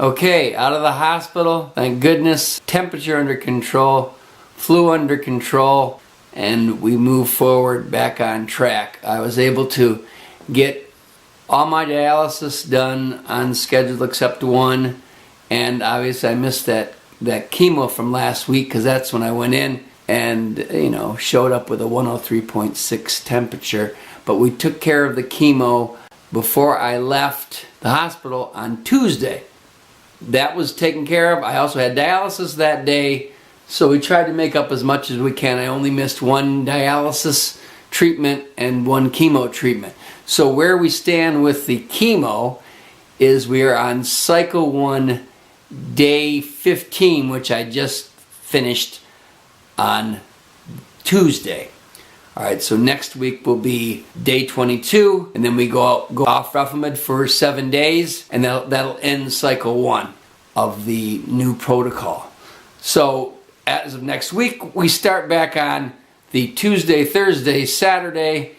Okay, out of the hospital, thank goodness. Temperature under control, flu under control, and we move forward back on track. I was able to get all my dialysis done on schedule except one, and obviously I missed that chemo from last week because that's when I went in and showed up with a 103.6 temperature. But we took care of the chemo before I left the hospital on Tuesday. That was taken care of. I also had dialysis that day, so we tried to make up as much as we can. I only missed one dialysis treatment and one chemo treatment. So where we stand with the chemo is we are on cycle 1, day 15, which I just finished on Tuesday. Alright, so next week will be day 22, and then we go off Revlimid for 7 days, and that'll end cycle 1 of the new protocol. So as of next week, we start back on the Tuesday, Thursday, Saturday,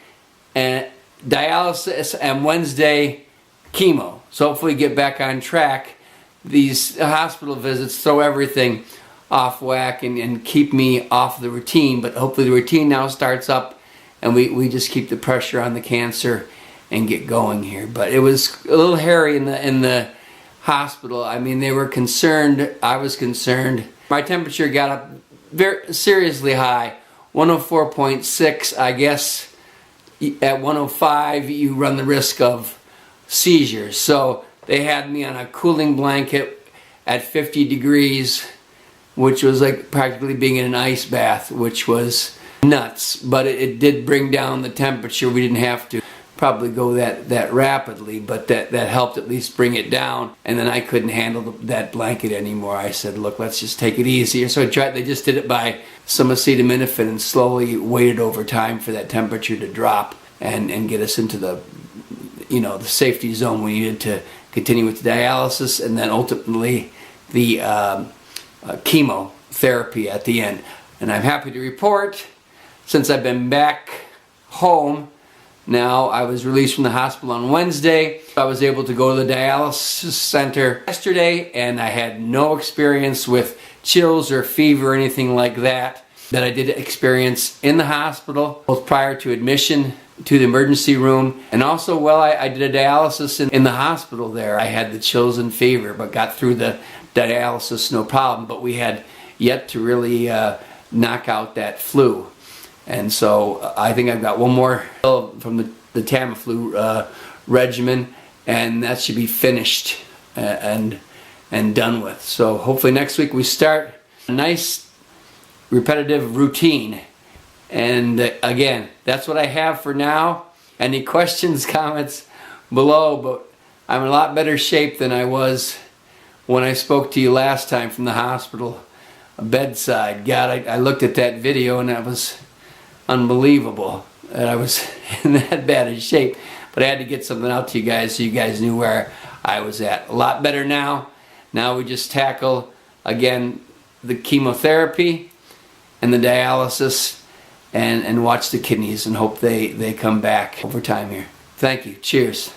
and dialysis, and Wednesday chemo. So hopefully get back on track. These hospital visits throw everything off whack and keep me off the routine, but hopefully the routine now starts up and we just keep the pressure on the cancer and get going here. But it was a little hairy in the hospital. I mean, they were concerned, I was concerned. My temperature got up very seriously high, 104.6. I guess at 105 you run the risk of seizures. So they had me on a cooling blanket at 50 degrees, which was like practically being in an ice bath, which was nuts. But it did bring down the temperature. We didn't have to probably go that rapidly, but that helped at least bring it down. And then I couldn't handle that blanket anymore. I said, look, let's just take it easier. So they just did it by some acetaminophen and slowly waited over time for that temperature to drop and get us into the the safety zone we needed to continue with the dialysis, and then ultimately the chemotherapy at the end. And I'm happy to report, since I've been back home now, I was released from the hospital on Wednesday. I was able to go to the dialysis center yesterday, and I had no experience with chills or fever or anything like that I did experience in the hospital, both prior to admission to the emergency room, and also while I did a dialysis in the hospital there. I had the chills and fever, but got through the dialysis no problem. But we had yet to really knock out that flu. And so I think I've got one more pill from the Tamiflu regimen, and that should be finished and done with. So hopefully next week we start a nice repetitive routine. And again, that's what I have for now. Any questions, comments below, but I'm in a lot better shape than I was when I spoke to you last time from the hospital bedside. God, I looked at that video and that was unbelievable that I was in that bad a shape. But I had to get something out to you guys so you guys knew where I was at. A lot better now. Now we just tackle, again, the chemotherapy and the dialysis, and watch the kidneys and hope they come back over time here. Thank you. Cheers.